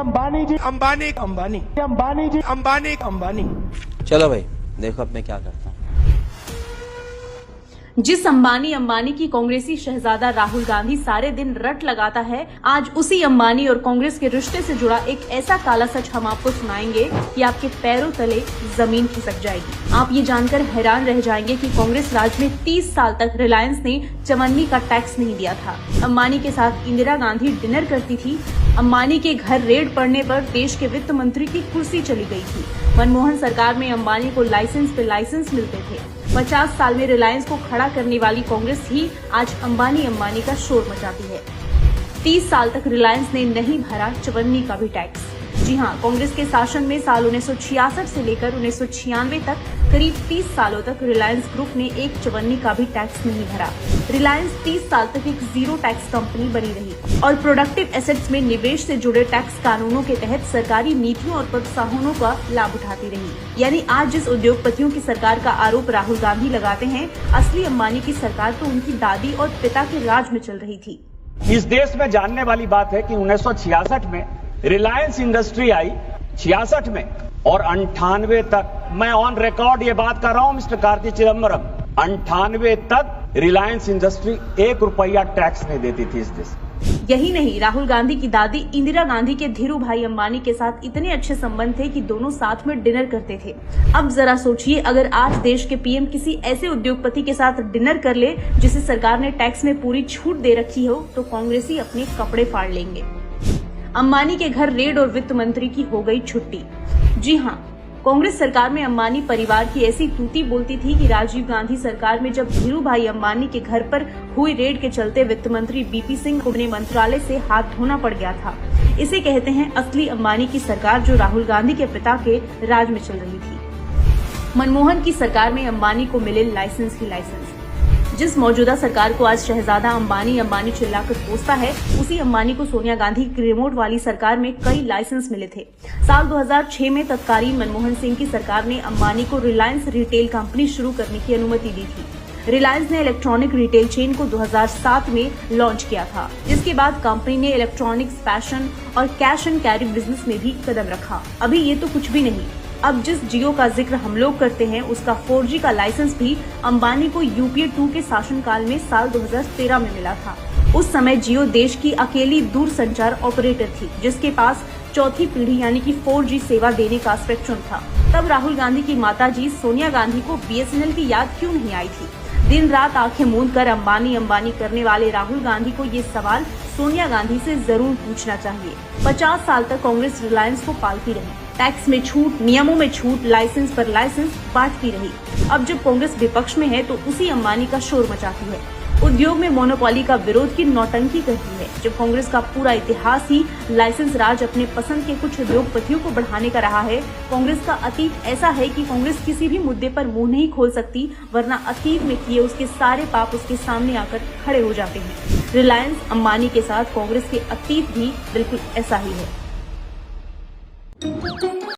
अंबानी जी, अंबानी अंबानी, अंबानी जी, अंबानी अंबानी। चलो भाई देखो अब मैं क्या करता हूँ। जिस अंबानी की कांग्रेसी शहजादा राहुल गांधी सारे दिन रट लगाता है, आज उसी अंबानी और कांग्रेस के रिश्ते से जुड़ा एक ऐसा काला सच हम आपको सुनाएंगे कि आपके पैरों तले जमीन खिसक जाएगी। आप ये जानकर हैरान रह जाएंगे कि कांग्रेस राज में 30 साल तक रिलायंस ने चवन्नी का टैक्स नहीं दिया था। अंबानी के साथ इंदिरा गांधी डिनर करती थी। अंबानी के घर रेड पड़ने पर देश के वित्त मंत्री की कुर्सी चली गई थी। मनमोहन सरकार में अंबानी को लाइसेंस पे लाइसेंस मिलते थे। 50 साल में रिलायंस को खड़ा करने वाली कांग्रेस ही आज अंबानी का शोर मचाती है। 30 साल तक रिलायंस ने नहीं भरा चवन्नी का भी टैक्स। जी हां, कांग्रेस के शासन में साल 1966 से लेकर 1996 तक करीब 30 सालों तक रिलायंस ग्रुप ने एक चवन्नी का भी टैक्स नहीं भरा। रिलायंस 30 साल तक एक जीरो टैक्स कंपनी बनी रही और प्रोडक्टिव एसेट्स में निवेश से जुड़े टैक्स कानूनों के तहत सरकारी नीतियों और प्रोत्साहनों का लाभ उठाती रही। यानी आज जिस उद्योगपतियों की सरकार का आरोप राहुल गांधी लगाते हैं, असली अंबानी की सरकार तो उनकी दादी और पिता के राज में चल रही थी। इस देश में जानने वाली बात है कि 1966 में रिलायंस इंडस्ट्री आई, 66 में, और 98 तक, मैं ऑन रिकॉर्ड ये बात कर रहा हूं मिस्टर कार्ति चिदम्बरम, 98 तक रिलायंस इंडस्ट्री 1 रुपया टैक्स नहीं देती थी इस देश। यही नहीं, राहुल गांधी की दादी इंदिरा गांधी के धीरू भाई अंबानी के साथ इतने अच्छे संबंध थे कि दोनों साथ में डिनर करते थे। अब जरा सोचिए, अगर आज देश के पीएम किसी ऐसे उद्योगपति के साथ डिनर कर ले जिसे सरकार ने टैक्स में पूरी छूट दे रखी हो, तो कांग्रेसी अपने कपड़े फाड़ लेंगे। अंबानी के घर रेड और वित्त मंत्री की हो गई छुट्टी। जी हाँ, कांग्रेस सरकार में अंबानी परिवार की ऐसी तूती बोलती थी कि राजीव गांधी सरकार में जब धीरू भाई अंबानी के घर पर हुई रेड के चलते वित्त मंत्री बीपी सिंह को अपने मंत्रालय से हाथ धोना पड़ गया था। इसे कहते हैं असली अंबानी की सरकार, जो राहुल गांधी के पिता के राज में चल रही थी। मनमोहन की सरकार में अंबानी को मिले लाइसेंस ही लाइसेंस। जिस मौजूदा सरकार को आज शहजादा अंबानी चिल्लाकर कोसता है, उसी अंबानी को सोनिया गांधी की रिमोट वाली सरकार में कई लाइसेंस मिले थे। साल 2006 में तत्कालीन मनमोहन सिंह की सरकार ने अंबानी को रिलायंस रिटेल कंपनी शुरू करने की अनुमति दी थी। रिलायंस ने इलेक्ट्रॉनिक रिटेल चेन को 2007 में लॉन्च किया था। इसके बाद कंपनी ने इलेक्ट्रॉनिक्स, फैशन और कैश एंड कैरी बिजनेस में भी कदम रखा। अभी ये तो कुछ भी नहीं, अब जिस जियो का जिक्र हम लोग करते हैं, उसका 4G का लाइसेंस भी अंबानी को यूपीए 2 के शासनकाल में साल 2013 में मिला था। उस समय जियो देश की अकेली दूरसंचार ऑपरेटर थी जिसके पास चौथी पीढ़ी यानी कि 4G सेवा देने का स्पेक्ट्रम था। तब राहुल गांधी की माताजी सोनिया गांधी को BSNL की याद क्यों नहीं आई थी? दिन रात आंखें मूंद कर अंबानी करने वाले राहुल गांधी को ये सवाल सोनिया गांधी से जरूर पूछना चाहिए। 50 साल तक कांग्रेस रिलायंस को पालती रही, टैक्स में छूट, नियमों में छूट, लाइसेंस पर लाइसेंस बांटती रही। अब जब कांग्रेस विपक्ष में है तो उसी अंबानी का शोर मचाती है, उद्योग में मोनोपोली का विरोध की नौटंकी करती है। जब कांग्रेस का पूरा इतिहास ही लाइसेंस राज अपने पसंद के कुछ उद्योगपतियों को बढ़ाने का रहा है, कांग्रेस का अतीत ऐसा है कि कांग्रेस किसी भी मुद्दे पर मुंह नहीं खोल सकती, वरना अतीत में किए उसके सारे पाप उसके सामने आकर खड़े हो जाते हैं। रिलायंस अंबानी के साथ कांग्रेस के अतीत भी बिल्कुल ऐसा ही है।